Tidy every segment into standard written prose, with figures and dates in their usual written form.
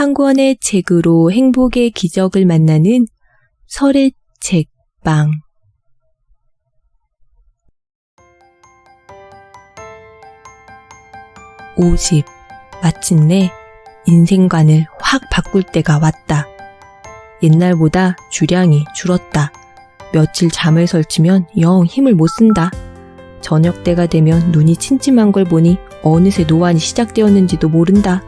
한 권의 책으로 행복의 기적을 만나는 설의 책방. (50) 마침내 인생관을 확 바꿀 때가 왔다. 옛날보다 주량이 줄었다. 며칠 잠을 설치면 영 힘을 못 쓴다. 저녁 때가 되면 눈이 침침한 걸 보니 어느새 노안이 시작되었는지도 모른다.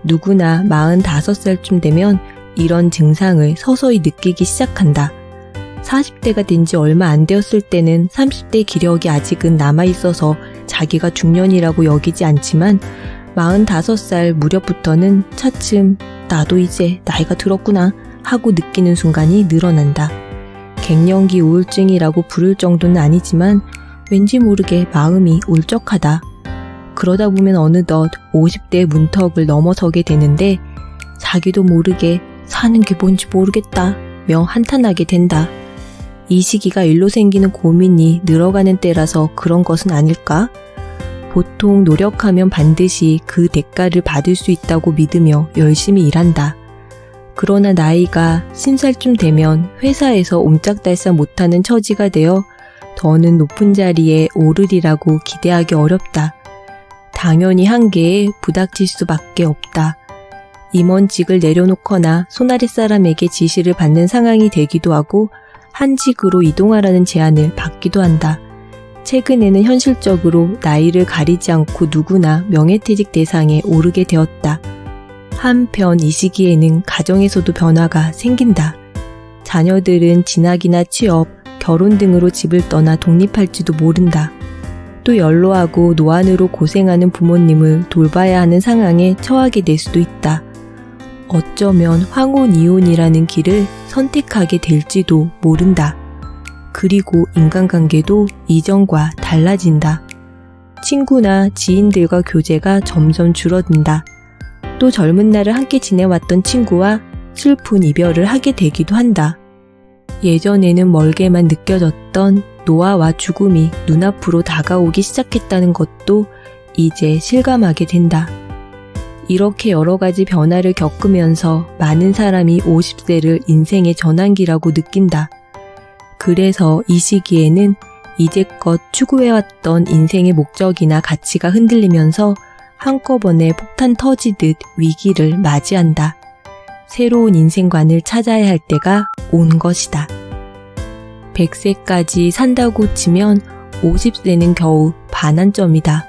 누구나 45살쯤 되면 이런 증상을 서서히 느끼기 시작한다. 40대가 된 지 얼마 안 되었을 때는 30대 기력이 아직은 남아있어서 자기가 중년이라고 여기지 않지만 45살 무렵부터는 차츰 나도 이제 나이가 들었구나 하고 느끼는 순간이 늘어난다. 갱년기 우울증이라고 부를 정도는 아니지만 왠지 모르게 마음이 울적하다. 그러다 보면 어느덧 50대의 문턱을 넘어서게 되는데 자기도 모르게 사는 게 뭔지 모르겠다며 한탄하게 된다. 이 시기가 일로 생기는 고민이 늘어가는 때라서 그런 것은 아닐까? 보통 노력하면 반드시 그 대가를 받을 수 있다고 믿으며 열심히 일한다. 그러나 나이가 50살쯤 되면 회사에서 옴짝달싹 못하는 처지가 되어 더는 높은 자리에 오르리라고 기대하기 어렵다. 당연히 한계에 부닥칠 수밖에 없다. 임원직을 내려놓거나 손아래 사람에게 지시를 받는 상황이 되기도 하고 한직으로 이동하라는 제안을 받기도 한다. 최근에는 현실적으로 나이를 가리지 않고 누구나 명예퇴직 대상에 오르게 되었다. 한편 이 시기에는 가정에서도 변화가 생긴다. 자녀들은 진학이나 취업, 결혼 등으로 집을 떠나 독립할지도 모른다. 또 연로하고 노안으로 고생하는 부모님을 돌봐야 하는 상황에 처하게 될 수도 있다. 어쩌면 황혼이혼이라는 길을 선택하게 될지도 모른다. 그리고 인간관계도 이전과 달라진다. 친구나 지인들과 교제가 점점 줄어든다. 또 젊은 날을 함께 지내왔던 친구와 슬픈 이별을 하게 되기도 한다. 예전에는 멀게만 느껴졌던 노화와 죽음이 눈앞으로 다가오기 시작했다는 것도 이제 실감하게 된다. 이렇게 여러 가지 변화를 겪으면서 많은 사람이 50세를 인생의 전환기라고 느낀다. 그래서 이 시기에는 이제껏 추구해왔던 인생의 목적이나 가치가 흔들리면서 한꺼번에 폭탄 터지듯 위기를 맞이한다. 새로운 인생관을 찾아야 할 때가 온 것이다. 100세까지 산다고 치면 50세는 겨우 반환점이다.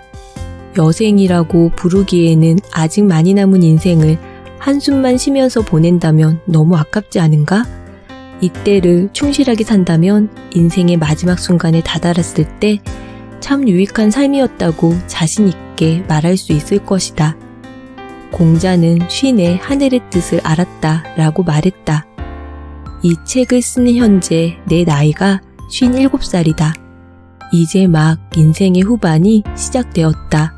여생이라고 부르기에는 아직 많이 남은 인생을 한숨만 쉬면서 보낸다면 너무 아깝지 않은가? 이때를 충실하게 산다면 인생의 마지막 순간에 다다랐을 때 참 유익한 삶이었다고 자신 있게 말할 수 있을 것이다. 공자는 쉰에 하늘의 뜻을 알았다 라고 말했다. 이 책을 쓰는 현재 내 나이가 57살이다. 이제 막 인생의 후반이 시작되었다.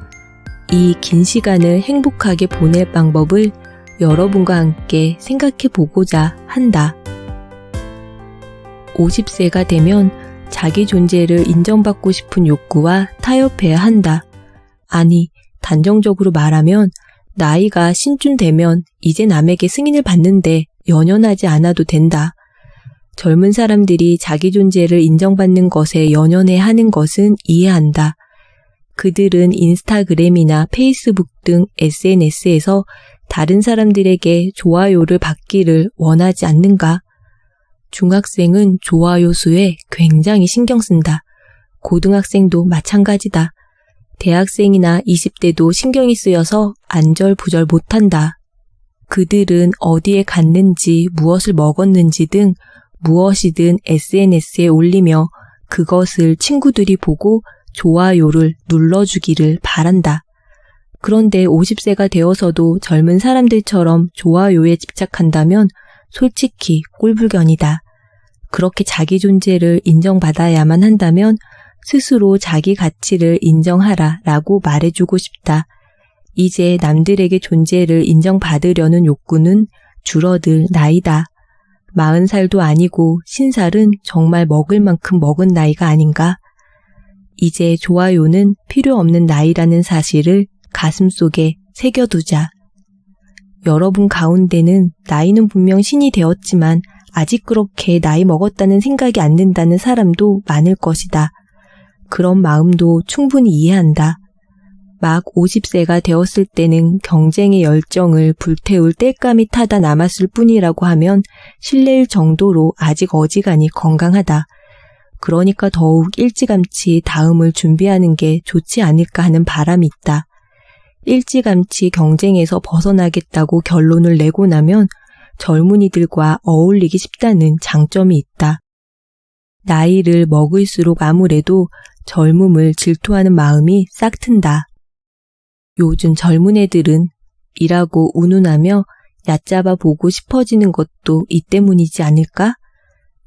이 긴 시간을 행복하게 보낼 방법을 여러분과 함께 생각해 보고자 한다. 50세가 되면 자기 존재를 인정받고 싶은 욕구와 타협해야 한다. 아니, 단정적으로 말하면 나이가 신쯤 되면 이제 남에게 승인을 받는데 연연하지 않아도 된다. 젊은 사람들이 자기 존재를 인정받는 것에 연연해 하는 것은 이해한다. 그들은 인스타그램이나 페이스북 등 SNS에서 다른 사람들에게 좋아요를 받기를 원하지 않는가? 중학생은 좋아요 수에 굉장히 신경 쓴다. 고등학생도 마찬가지다. 대학생이나 20대도 신경이 쓰여서 안절부절 못한다. 그들은 어디에 갔는지 무엇을 먹었는지 등 무엇이든 SNS에 올리며 그것을 친구들이 보고 좋아요를 눌러주기를 바란다. 그런데 50세가 되어서도 젊은 사람들처럼 좋아요에 집착한다면 솔직히 꼴불견이다. 그렇게 자기 존재를 인정받아야만 한다면 스스로 자기 가치를 인정하라 라고 말해주고 싶다. 이제 남들에게 존재를 인정받으려는 욕구는 줄어들 나이다. 40살도 아니고 50살은 정말 먹을 만큼 먹은 나이가 아닌가? 이제 좋아요는 필요 없는 나이라는 사실을 가슴속에 새겨두자. 여러분 가운데는 나이는 분명 신이 되었지만 아직 그렇게 나이 먹었다는 생각이 안 든다는 사람도 많을 것이다. 그런 마음도 충분히 이해한다. 막 50세가 되었을 때는 경쟁의 열정을 불태울 땔감이 타다 남았을 뿐이라고 하면 실례일 정도로 아직 어지간히 건강하다. 그러니까 더욱 일찌감치 다음을 준비하는 게 좋지 않을까 하는 바람이 있다. 일찌감치 경쟁에서 벗어나겠다고 결론을 내고 나면 젊은이들과 어울리기 쉽다는 장점이 있다. 나이를 먹을수록 아무래도 젊음을 질투하는 마음이 싹 튼다. 요즘 젊은 애들은 일하고 운운하며 얕잡아 보고 싶어지는 것도 이 때문이지 않을까?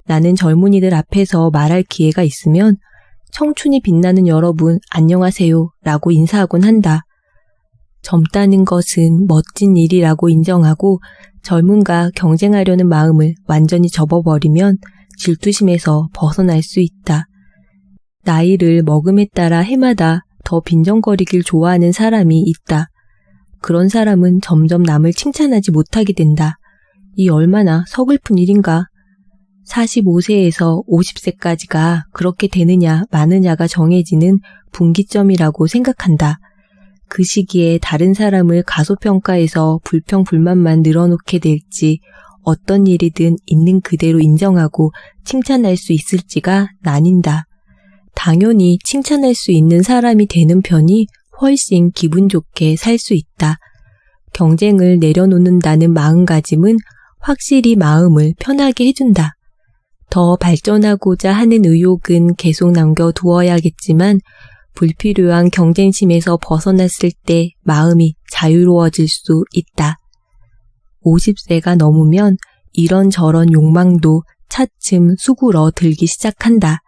나는 젊은이들 앞에서 말할 기회가 있으면 청춘이 빛나는 여러분 안녕하세요 라고 인사하곤 한다. 젊다는 것은 멋진 일이라고 인정하고 젊음과 경쟁하려는 마음을 완전히 접어버리면 질투심에서 벗어날 수 있다. 나이를 먹음에 따라 해마다 더 빈정거리길 좋아하는 사람이 있다. 그런 사람은 점점 남을 칭찬하지 못하게 된다. 이 얼마나 서글픈 일인가. 45세에서 50세까지가 그렇게 되느냐 마느냐가 정해지는 분기점이라고 생각한다. 그 시기에 다른 사람을 가소평가해서 불평불만만 늘어놓게 될지 어떤 일이든 있는 그대로 인정하고 칭찬할 수 있을지가 나뉜다. 당연히 칭찬할 수 있는 사람이 되는 편이 훨씬 기분 좋게 살 수 있다. 경쟁을 내려놓는다는 마음가짐은 확실히 마음을 편하게 해준다. 더 발전하고자 하는 의욕은 계속 남겨두어야겠지만 불필요한 경쟁심에서 벗어났을 때 마음이 자유로워질 수 있다. 50세가 넘으면 이런저런 욕망도 차츰 수그러 들기 시작한다.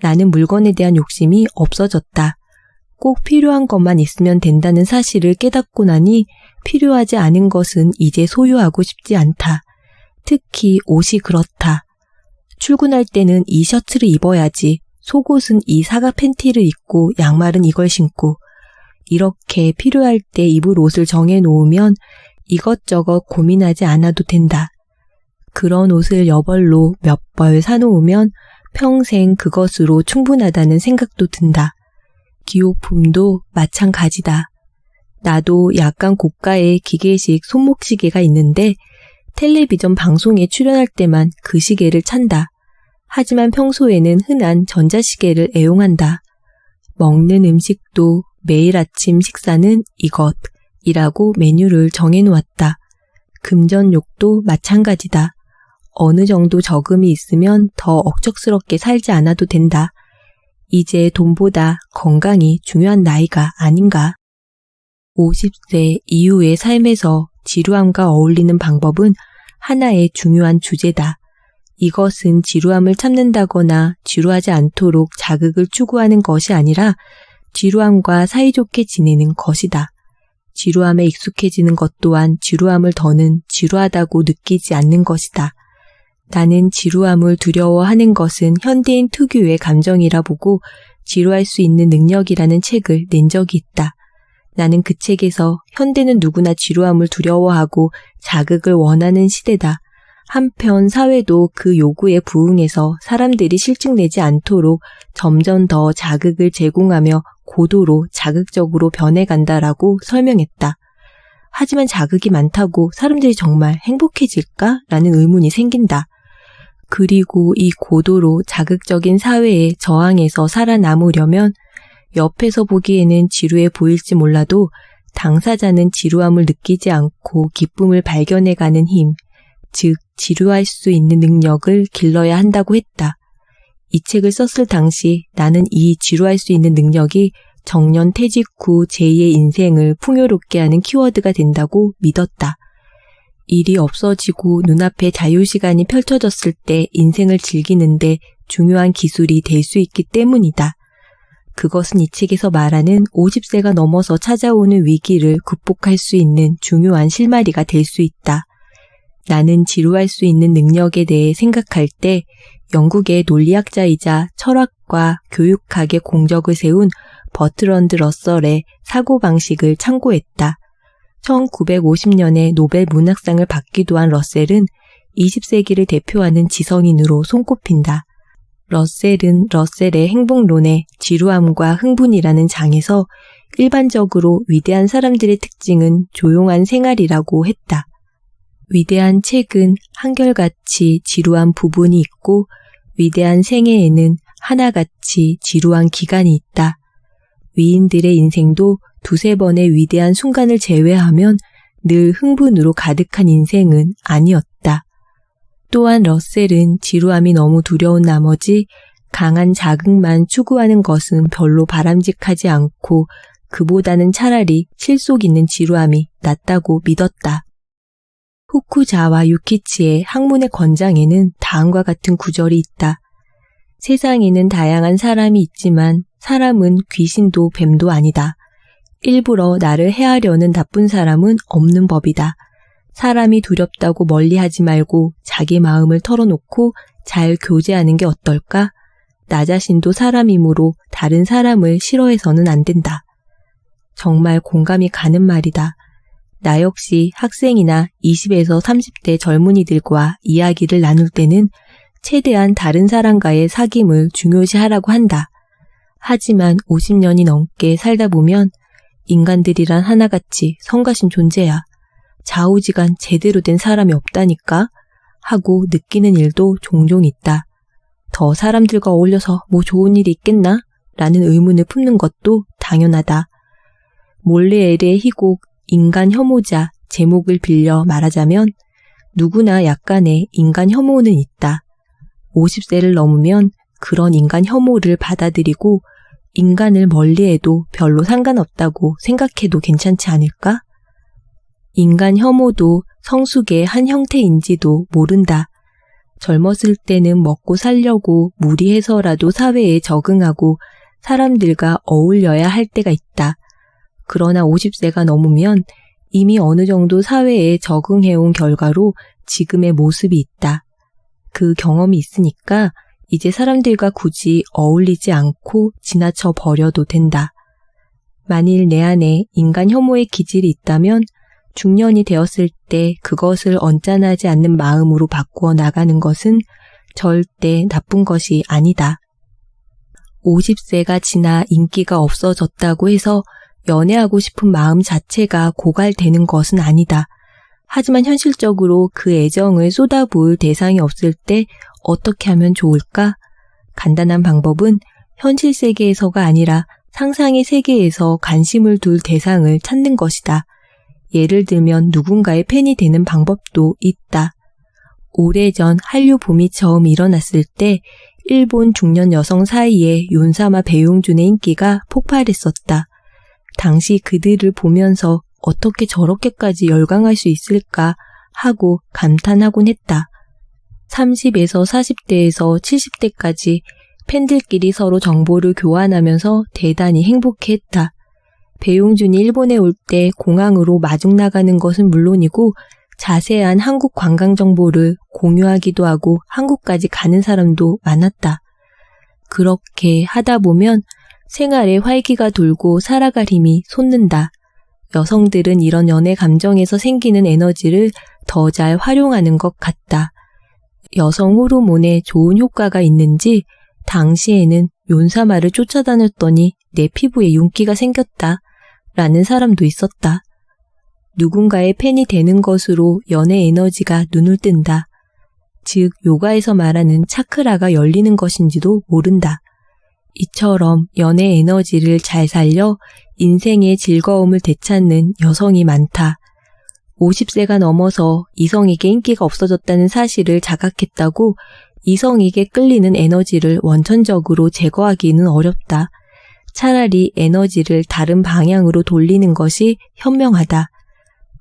나는 물건에 대한 욕심이 없어졌다. 꼭 필요한 것만 있으면 된다는 사실을 깨닫고 나니 필요하지 않은 것은 이제 소유하고 싶지 않다. 특히 옷이 그렇다. 출근할 때는 이 셔츠를 입어야지, 속옷은 이 사각 팬티를 입고 양말은 이걸 신고, 이렇게 필요할 때 입을 옷을 정해놓으면 이것저것 고민하지 않아도 된다. 그런 옷을 여벌로 몇 벌 사놓으면 평생 그것으로 충분하다는 생각도 든다. 기호품도 마찬가지다. 나도 약간 고가의 기계식 손목시계가 있는데 텔레비전 방송에 출연할 때만 그 시계를 찬다. 하지만 평소에는 흔한 전자시계를 애용한다. 먹는 음식도 매일 아침 식사는 이것이라고 메뉴를 정해놓았다. 금전욕도 마찬가지다. 어느 정도 저금이 있으면 더 억척스럽게 살지 않아도 된다. 이제 돈보다 건강이 중요한 나이가 아닌가. 50세 이후의 삶에서 지루함과 어울리는 방법은 하나의 중요한 주제다. 이것은 지루함을 참는다거나 지루하지 않도록 자극을 추구하는 것이 아니라 지루함과 사이좋게 지내는 것이다. 지루함에 익숙해지는 것 또한 지루함을 더는 지루하다고 느끼지 않는 것이다. 나는 지루함을 두려워하는 것은 현대인 특유의 감정이라 보고 지루할 수 있는 능력이라는 책을 낸 적이 있다. 나는 그 책에서 현대는 누구나 지루함을 두려워하고 자극을 원하는 시대다. 한편 사회도 그 요구에 부응해서 사람들이 실증내지 않도록 점점 더 자극을 제공하며 고도로 자극적으로 변해간다라고 설명했다. 하지만 자극이 많다고 사람들이 정말 행복해질까? 라는 의문이 생긴다. 그리고 이 고도로 자극적인 사회에 저항해서 살아남으려면 옆에서 보기에는 지루해 보일지 몰라도 당사자는 지루함을 느끼지 않고 기쁨을 발견해가는 힘, 즉 지루할 수 있는 능력을 길러야 한다고 했다. 이 책을 썼을 당시 나는 이 지루할 수 있는 능력이 정년 퇴직 후 제2의 인생을 풍요롭게 하는 키워드가 된다고 믿었다. 일이 없어지고 눈앞에 자유시간이 펼쳐졌을 때 인생을 즐기는데 중요한 기술이 될 수 있기 때문이다. 그것은 이 책에서 말하는 50세가 넘어서 찾아오는 위기를 극복할 수 있는 중요한 실마리가 될 수 있다. 나는 지루할 수 있는 능력에 대해 생각할 때 영국의 논리학자이자 철학과 교육학의 공적을 세운 버트런드 러셀의 사고방식을 참고했다. 1950년에 노벨 문학상을 받기도 한 러셀은 20세기를 대표하는 지성인으로 손꼽힌다. 러셀은 러셀의 행복론의 지루함과 흥분이라는 장에서 일반적으로 위대한 사람들의 특징은 조용한 생활이라고 했다. 위대한 책은 한결같이 지루한 부분이 있고 위대한 생애에는 하나같이 지루한 기간이 있다. 위인들의 인생도 두세 번의 위대한 순간을 제외하면 늘 흥분으로 가득한 인생은 아니었다. 또한 러셀은 지루함이 너무 두려운 나머지 강한 자극만 추구하는 것은 별로 바람직하지 않고 그보다는 차라리 실속 있는 지루함이 낫다고 믿었다. 후쿠자와 유키치의 학문의 권장에는 다음과 같은 구절이 있다. 세상에는 다양한 사람이 있지만 사람은 귀신도 뱀도 아니다. 일부러 나를 해하려는 나쁜 사람은 없는 법이다. 사람이 두렵다고 멀리하지 말고 자기 마음을 털어놓고 잘 교제하는 게 어떨까? 나 자신도 사람이므로 다른 사람을 싫어해서는 안 된다. 정말 공감이 가는 말이다. 나 역시 학생이나 20에서 30대 젊은이들과 이야기를 나눌 때는 최대한 다른 사람과의 사귐을 중요시하라고 한다. 하지만 50년이 넘게 살다 보면 인간들이란 하나같이 성가신 존재야. 좌우지간 제대로 된 사람이 없다니까 하고 느끼는 일도 종종 있다. 더 사람들과 어울려서 뭐 좋은 일이 있겠나? 라는 의문을 품는 것도 당연하다. 몰레에르의 희곡 인간 혐오자 제목을 빌려 말하자면 누구나 약간의 인간 혐오는 있다. 50세를 넘으면 그런 인간 혐오를 받아들이고 인간을 멀리해도 별로 상관없다고 생각해도 괜찮지 않을까? 인간 혐오도 성숙의 한 형태인지도 모른다. 젊었을 때는 먹고 살려고 무리해서라도 사회에 적응하고 사람들과 어울려야 할 때가 있다. 그러나 50세가 넘으면 이미 어느 정도 사회에 적응해온 결과로 지금의 모습이 있다. 그 경험이 있으니까 이제 사람들과 굳이 어울리지 않고 지나쳐 버려도 된다. 만일 내 안에 인간 혐오의 기질이 있다면 중년이 되었을 때 그것을 언짢아하지 않는 마음으로 바꾸어 나가는 것은 절대 나쁜 것이 아니다. 50세가 지나 인기가 없어졌다고 해서 연애하고 싶은 마음 자체가 고갈되는 것은 아니다. 하지만 현실적으로 그 애정을 쏟아부을 대상이 없을 때 어떻게 하면 좋을까? 간단한 방법은 현실 세계에서가 아니라 상상의 세계에서 관심을 둘 대상을 찾는 것이다. 예를 들면 누군가의 팬이 되는 방법도 있다. 오래전 한류 붐이 처음 일어났을 때 일본 중년 여성 사이에 윤사마 배용준의 인기가 폭발했었다. 당시 그들을 보면서 어떻게 저렇게까지 열광할 수 있을까 하고 감탄하곤 했다. 30에서 40대에서 70대까지 팬들끼리 서로 정보를 교환하면서 대단히 행복해했다. 배용준이 일본에 올 때 공항으로 마중 나가는 것은 물론이고 자세한 한국 관광 정보를 공유하기도 하고 한국까지 가는 사람도 많았다. 그렇게 하다 보면 생활에 활기가 돌고 살아갈 힘이 솟는다. 여성들은 이런 연애 감정에서 생기는 에너지를 더 잘 활용하는 것 같다. 여성 호르몬에 좋은 효과가 있는지 당시에는 윤사마를 쫓아다녔더니 내 피부에 윤기가 생겼다. 라는 사람도 있었다. 누군가의 팬이 되는 것으로 연애 에너지가 눈을 뜬다. 즉 요가에서 말하는 차크라가 열리는 것인지도 모른다. 이처럼 연애 에너지를 잘 살려 인생의 즐거움을 되찾는 여성이 많다. 50세가 넘어서 이성에게 인기가 없어졌다는 사실을 자각했다고 이성에게 끌리는 에너지를 원천적으로 제거하기는 어렵다. 차라리 에너지를 다른 방향으로 돌리는 것이 현명하다.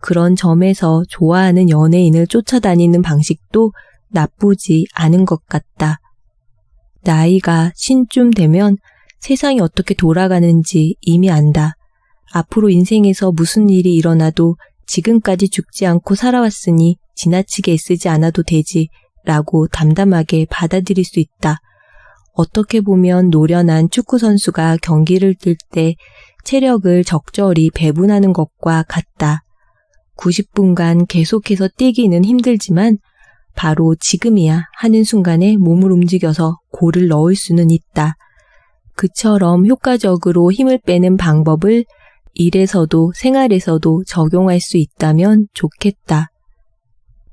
그런 점에서 좋아하는 연예인을 쫓아다니는 방식도 나쁘지 않은 것 같다. 나이가 신쯤 되면 세상이 어떻게 돌아가는지 이미 안다. 앞으로 인생에서 무슨 일이 일어나도 지금까지 죽지 않고 살아왔으니 지나치게 애쓰지 않아도 되지 라고 담담하게 받아들일 수 있다. 어떻게 보면 노련한 축구선수가 경기를 뛸 때 체력을 적절히 배분하는 것과 같다. 90분간 계속해서 뛰기는 힘들지만 바로 지금이야 하는 순간에 몸을 움직여서 골을 넣을 수는 있다. 그처럼 효과적으로 힘을 빼는 방법을 일에서도 생활에서도 적용할 수 있다면 좋겠다.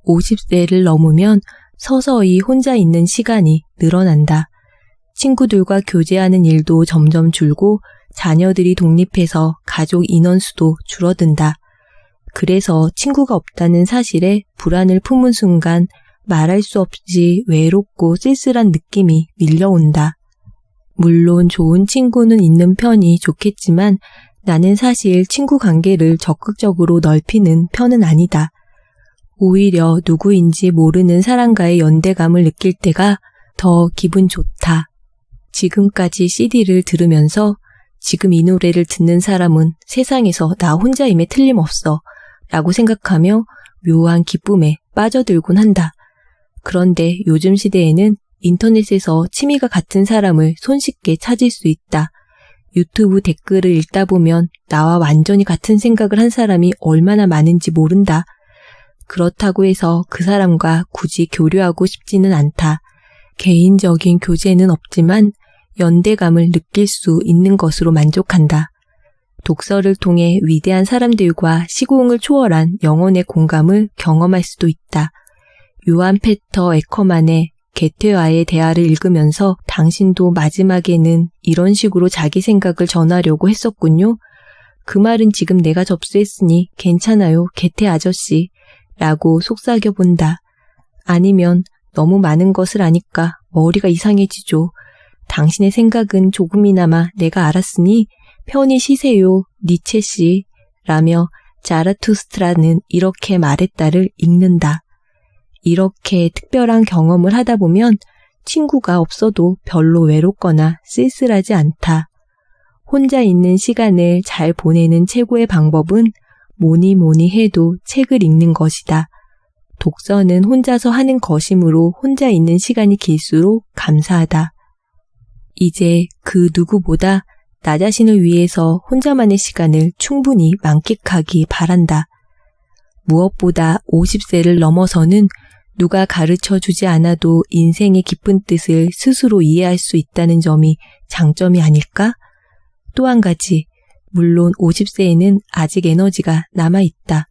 50세를 넘으면 서서히 혼자 있는 시간이 늘어난다. 친구들과 교제하는 일도 점점 줄고 자녀들이 독립해서 가족 인원수도 줄어든다. 그래서 친구가 없다는 사실에 불안을 품은 순간 말할 수 없이 외롭고 쓸쓸한 느낌이 밀려온다. 물론 좋은 친구는 있는 편이 좋겠지만 나는 사실 친구 관계를 적극적으로 넓히는 편은 아니다. 오히려 누구인지 모르는 사람과의 연대감을 느낄 때가 더 기분 좋다. 지금까지 CD를 들으면서 지금 이 노래를 듣는 사람은 세상에서 나 혼자임에 틀림없어 라고 생각하며 묘한 기쁨에 빠져들곤 한다. 그런데 요즘 시대에는 인터넷에서 취미가 같은 사람을 손쉽게 찾을 수 있다. 유튜브 댓글을 읽다 보면 나와 완전히 같은 생각을 한 사람이 얼마나 많은지 모른다. 그렇다고 해서 그 사람과 굳이 교류하고 싶지는 않다. 개인적인 교제는 없지만 연대감을 느낄 수 있는 것으로 만족한다. 독서를 통해 위대한 사람들과 시공을 초월한 영혼의 공감을 경험할 수도 있다. 요한 페터 에커만의 게테와의 대화를 읽으면서 당신도 마지막에는 이런 식으로 자기 생각을 전하려고 했었군요. 그 말은 지금 내가 접수했으니 괜찮아요, 게테 아저씨. 라고 속삭여본다. 아니면 너무 많은 것을 아니까 머리가 이상해지죠. 당신의 생각은 조금이나마 내가 알았으니 편히 쉬세요, 니체씨. 라며 자라투스트라는 이렇게 말했다를 읽는다. 이렇게 특별한 경험을 하다 보면 친구가 없어도 별로 외롭거나 쓸쓸하지 않다. 혼자 있는 시간을 잘 보내는 최고의 방법은 뭐니 해도 책을 읽는 것이다. 독서는 혼자서 하는 것이므로 혼자 있는 시간이 길수록 감사하다. 이제 그 누구보다 나 자신을 위해서 혼자만의 시간을 충분히 만끽하기 바란다. 무엇보다 50세를 넘어서는 누가 가르쳐주지 않아도 인생의 깊은 뜻을 스스로 이해할 수 있다는 점이 장점이 아닐까? 또 한 가지, 물론 50세에는 아직 에너지가 남아있다.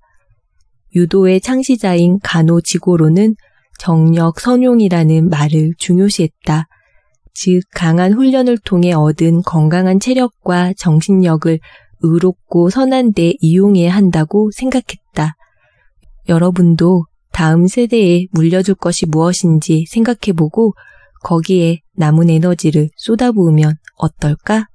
유도의 창시자인 가노 지고로는 정력 선용이라는 말을 중요시했다. 즉 강한 훈련을 통해 얻은 건강한 체력과 정신력을 의롭고 선한 데 이용해야 한다고 생각했다. 여러분도 다음 세대에 물려줄 것이 무엇인지 생각해보고 거기에 남은 에너지를 쏟아부으면 어떨까?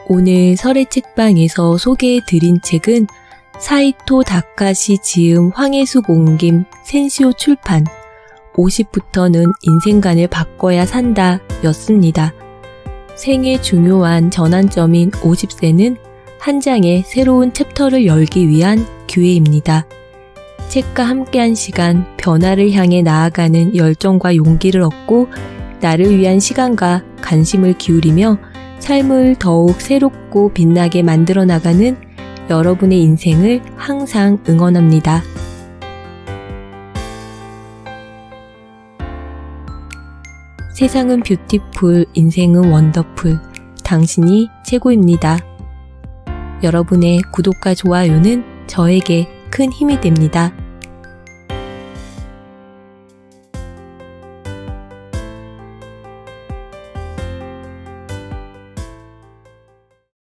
오늘 설의 책방에서 소개해드린 책은 사이토 다카시 지음 황혜숙 옮김 센시오 출판 50부터는 인생관을 바꿔야 산다 였습니다. 생의 중요한 전환점인 50세는 한 장의 새로운 챕터를 열기 위한 기회입니다. 책과 함께한 시간, 변화를 향해 나아가는 열정과 용기를 얻고 나를 위한 시간과 관심을 기울이며 삶을 더욱 새롭고 빛나게 만들어 나가는 여러분의 인생을 항상 응원합니다. 세상은 뷰티풀, 인생은 원더풀, 당신이 최고입니다. 여러분의 구독과 좋아요는 저에게 큰 힘이 됩니다.